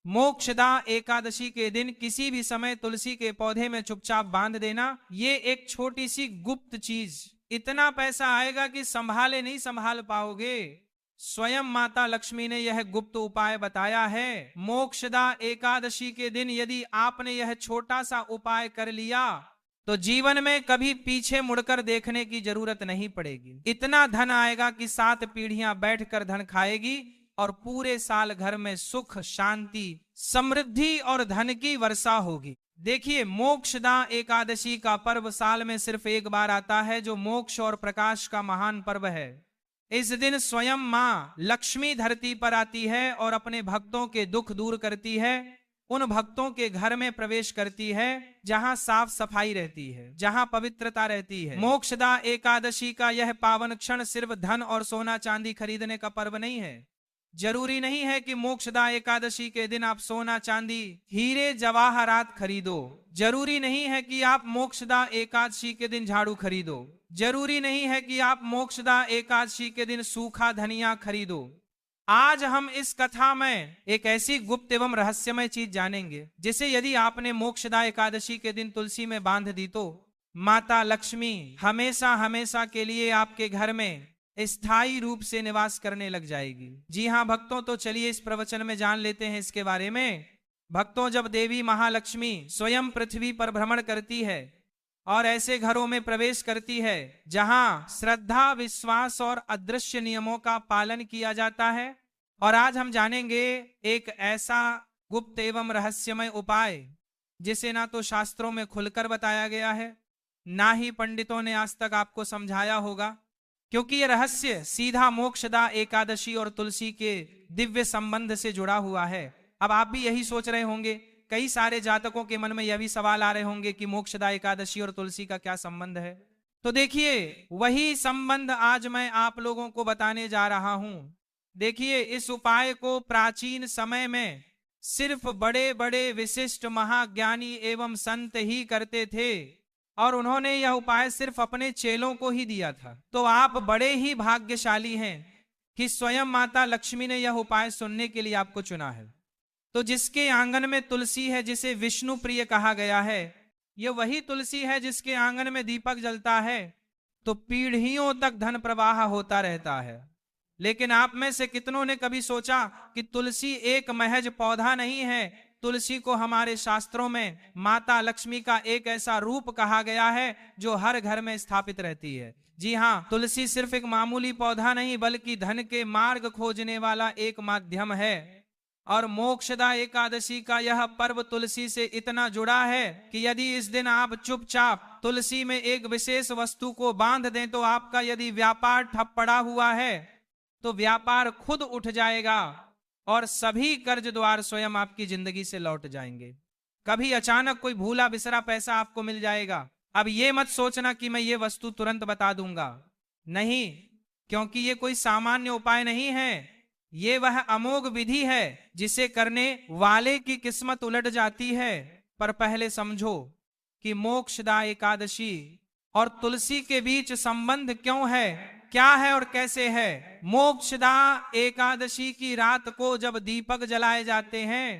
मोक्षदा एकादशी के दिन किसी भी समय तुलसी के पौधे में चुपचाप बांध देना। ये एक छोटी सी गुप्त चीज, इतना पैसा आएगा कि संभाले नहीं संभाल पाओगे। स्वयं माता लक्ष्मी ने यह गुप्त उपाय बताया है। मोक्षदा एकादशी के दिन यदि आपने यह छोटा सा उपाय कर लिया तो जीवन में कभी पीछे मुड़कर देखने की जरूरत नहीं पड़ेगी। इतना धन आएगा कि 7 पीढ़ियां बैठकर धन खाएगी और पूरे साल घर में सुख, शांति, समृद्धि और धन की वर्षा होगी। देखिए, मोक्षदा एकादशी का पर्व साल में सिर्फ एक बार आता है, जो मोक्ष और प्रकाश का महान पर्व है। इस दिन स्वयं मां लक्ष्मी धरती पर आती है और अपने भक्तों के दुख दूर करती है। उन भक्तों के घर में प्रवेश करती है जहां साफ सफाई रहती है, जहां पवित्रता रहती है। मोक्षदा एकादशी का यह पावन क्षण सिर्फ धन और सोना चांदी खरीदने का पर्व नहीं है। जरूरी नहीं है कि मोक्षदा एकादशी के दिन आप सोना चांदी, हीरे जवाहरात खरीदो। जरूरी नहीं है कि आप मोक्षदा एकादशी के दिन झाड़ू खरीदो। जरूरी नहीं है कि आप मोक्षदा एकादशी के दिन सूखा धनिया खरीदो। आज हम इस कथा में एक ऐसी गुप्त एवं रहस्यमय चीज जानेंगे, जिसे यदि आपने मोक्षदा एकादशी के दिन तुलसी में बांध दी तो माता लक्ष्मी हमेशा हमेशा के लिए आपके घर में स्थायी रूप से निवास करने लग जाएगी। जी हाँ भक्तों, तो चलिए इस प्रवचन में जान लेते हैं इसके बारे में। भक्तों, जब देवी महालक्ष्मी स्वयं पृथ्वी पर भ्रमण करती है और ऐसे घरों में प्रवेश करती है जहां श्रद्धा, विश्वास और अदृश्य नियमों का पालन किया जाता है, और आज हम जानेंगे एक ऐसा गुप्त एवं रहस्यमय उपाय जिसे ना तो शास्त्रों में खुलकर बताया गया है, ना ही पंडितों ने आज तक आपको समझाया होगा, क्योंकि यह रहस्य सीधा मोक्षदा एकादशी और तुलसी के दिव्य संबंध से जुड़ा हुआ है। अब आप भी यही सोच रहे होंगे, कई सारे जातकों के मन में यह भी सवाल आ रहे होंगे कि मोक्षदा एकादशी और तुलसी का क्या संबंध है। तो देखिए, वही संबंध आज मैं आप लोगों को बताने जा रहा हूं। देखिए, इस उपाय को प्राचीन समय में सिर्फ बड़े बड़े विशिष्ट महाज्ञानी एवं संत ही करते थे, और उन्होंने यह उपाय सिर्फ अपने चेलों को ही दिया था। तो आप बड़े ही भाग्यशाली हैं कि स्वयं माता लक्ष्मी ने यह उपाय सुनने के लिए आपको चुना है। तो जिसके आंगन में तुलसी है, जिसे विष्णु प्रिय कहा गया है, यह वही तुलसी है जिसके आंगन में दीपक जलता है तो पीढ़ियों तक धन प्रवाह होता रहता है। लेकिन आप में से कितनों ने कभी सोचा कि तुलसी एक महज पौधा नहीं है, तुलसी को हमारे शास्त्रों में माता लक्ष्मी का एक ऐसा रूप कहा गया है जो हर घर में स्थापित रहती है। जी हाँ, तुलसी सिर्फ एक मामूली पौधा नहीं, बल्कि धन के मार्ग खोजने वाला एक माध्यम है। और मोक्षदा एकादशी का यह पर्व तुलसी से इतना जुड़ा है कि यदि इस दिन आप चुपचाप तुलसी में एक विशेष वस्तु को बांध दें तो आपका यदि व्यापार ठप पड़ा हुआ है तो व्यापार खुद उठ जाएगा और सभी कर्ज द्वार स्वयं आपकी जिंदगी से लौट जाएंगे। कभी अचानक कोई भूला बिसरा पैसा आपको मिल जाएगा। अब ये मत सोचना कि मैं ये वस्तु तुरंत बता दूंगा, नहीं, क्योंकि ये कोई सामान्य उपाय नहीं है। ये वह अमोघ विधि है जिसे करने वाले की किस्मत उलट जाती है। पर पहले समझो कि मोक्षदा एकादशी और तुलसी के बीच संबंध क्यों है, क्या है और कैसे है। मोक्षदा एकादशी की रात को जब दीपक जलाए जाते हैं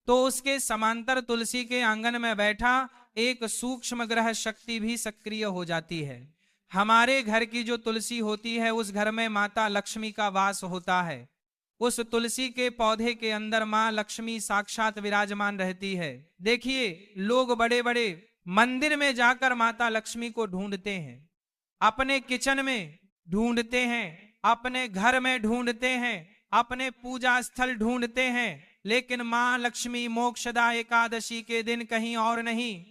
तो उसके समांतर तुलसी के आंगन में बैठा एक सूक्ष्म ग्रह शक्ति भी सक्रिय हो जाती है। हमारे घर की जो तुलसी होती है उस घर में माता लक्ष्मी का वास होता है। उस तुलसी के पौधे के अंदर मां लक्ष्मी साक्षात विराजमान रहती है। देखिए, लोग बड़े बड़े मंदिर में जाकर माता लक्ष्मी को ढूंढते हैं, अपने किचन में ढूंढते हैं, अपने घर में ढूंढते हैं, अपने पूजा स्थल ढूंढते हैं, लेकिन मां लक्ष्मी मोक्षदा एकादशी के दिन कहीं और नहीं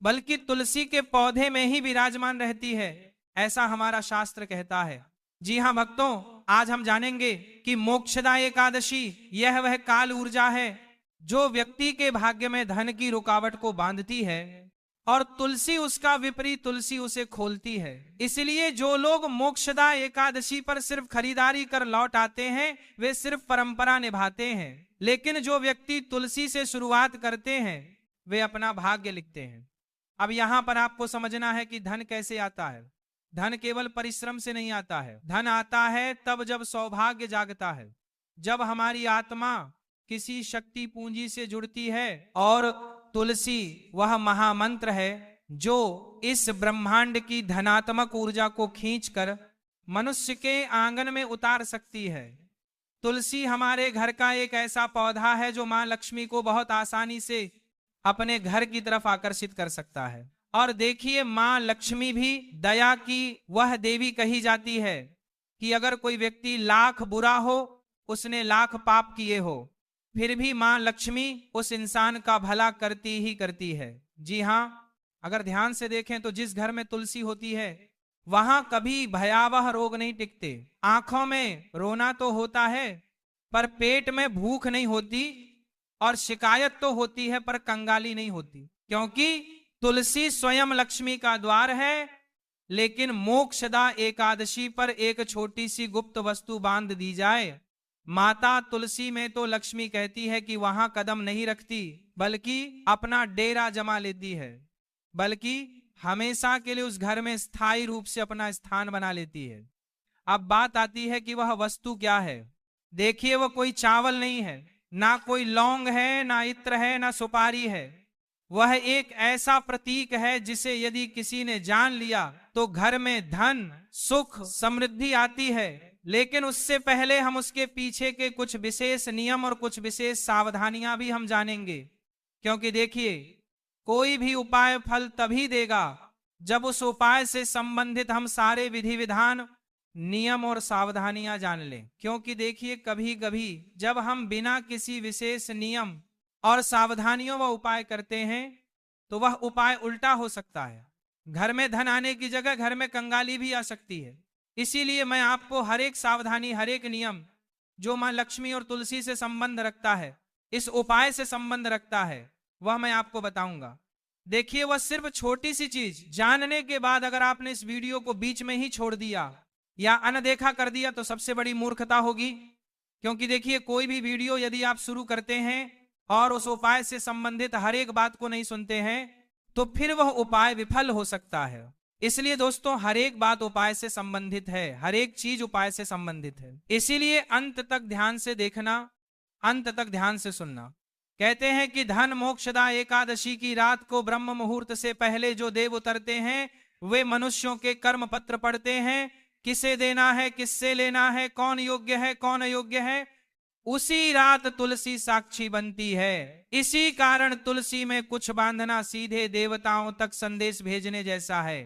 बल्कि तुलसी के पौधे में ही विराजमान रहती है, ऐसा हमारा शास्त्र कहता है। जी हाँ भक्तों, आज हम जानेंगे कि मोक्षदा एकादशी यह वह काल ऊर्जा है जो व्यक्ति के भाग्य में धन की रुकावट को बांधती है और तुलसी उसका विपरीत, तुलसी उसे खोलती है। इसलिए जो लोग मोक्षदा एकादशी पर सिर्फ खरीदारी कर लौट आते हैं वे सिर्फ परंपरा निभाते हैं, लेकिन जो व्यक्ति तुलसी से शुरुआत करते हैं वे अपना भाग्य लिखते हैं। अब यहां पर आपको समझना है कि धन कैसे आता है। धन केवल परिश्रम से नहीं आता है। धन आता है तब जब सौभाग्य जागता है, जब हमारी आत्मा किसी शक्ति पूंजी से जुड़ती है, और तुलसी वह महामंत्र है जो इस ब्रह्मांड की धनात्मक ऊर्जा को खींचकर मनुष्य के आंगन में उतार सकती है। तुलसी हमारे घर का एक ऐसा पौधा है जो मां लक्ष्मी को बहुत आसानी से अपने घर की तरफ आकर्षित कर सकता है। और देखिए, मां लक्ष्मी भी दया की वह देवी कही जाती है कि अगर कोई व्यक्ति लाख बुरा हो, उसने लाख पाप किए हो, फिर भी मां लक्ष्मी उस इंसान का भला करती ही करती है। जी हाँ, अगर ध्यान से देखें तो जिस घर में तुलसी होती है वहां कभी भयावह रोग नहीं टिकते। आंखों में रोना तो होता है पर पेट में भूख नहीं होती, और शिकायत तो होती है पर कंगाली नहीं होती, क्योंकि तुलसी स्वयं लक्ष्मी का द्वार है। लेकिन मोक्षदा एकादशी पर एक छोटी सी गुप्त वस्तु बांध दी जाए, माता तुलसी में तो लक्ष्मी कहती है कि वहां कदम नहीं रखती, बल्कि अपना डेरा जमा लेती है, बल्कि हमेशा के लिए उस घर में स्थायी रूप से अपना स्थान बना लेती है। अब बात आती है कि वह वस्तु क्या है। देखिए, वह कोई चावल नहीं है, ना कोई लौंग है, ना इत्र है, ना सुपारी है। वह एक ऐसा प्रतीक है जिसे यदि किसी ने जान लिया तो घर में धन, सुख, समृद्धि आती है। लेकिन उससे पहले हम उसके पीछे के कुछ विशेष नियम और कुछ विशेष सावधानियां भी हम जानेंगे, क्योंकि देखिए, कोई भी उपाय फल तभी देगा जब उस उपाय से संबंधित हम सारे विधि विधान, नियम और सावधानियां जान लें। क्योंकि देखिए, कभी कभी जब हम बिना किसी विशेष नियम और सावधानियों व उपाय करते हैं तो वह उपाय उल्टा हो सकता है। घर में धन आने की जगह घर में कंगाली भी आ सकती है। इसीलिए मैं आपको हर एक सावधानी, हर एक नियम जो मां लक्ष्मी और तुलसी से संबंध रखता है, इस उपाय से संबंध रखता है, वह मैं आपको बताऊंगा। देखिए, वह सिर्फ छोटी सी चीज जानने के बाद अगर आपने इस वीडियो को बीच में ही छोड़ दिया या अनदेखा कर दिया तो सबसे बड़ी मूर्खता होगी। क्योंकि देखिए, कोई भी वीडियो यदि आप शुरू करते हैं और उस उपाय से संबंधित हर एक बात को नहीं सुनते हैं तो फिर वह उपाय विफल हो सकता है। इसलिए दोस्तों, हर एक बात उपाय से संबंधित है, हर एक चीज उपाय से संबंधित है। इसीलिए अंत तक ध्यान से देखना, अंत तक ध्यान से सुनना। कहते हैं कि धन मोक्षदा एकादशी की रात को ब्रह्म मुहूर्त से पहले जो देव उतरते हैं वे मनुष्यों के कर्म पत्र पढ़ते हैं, किसे देना है, किससे लेना है, कौन योग्य है, कौन अयोग्य है। उसी रात तुलसी साक्षी बनती है। इसी कारण तुलसी में कुछ बांधना सीधे देवताओं तक संदेश भेजने जैसा है।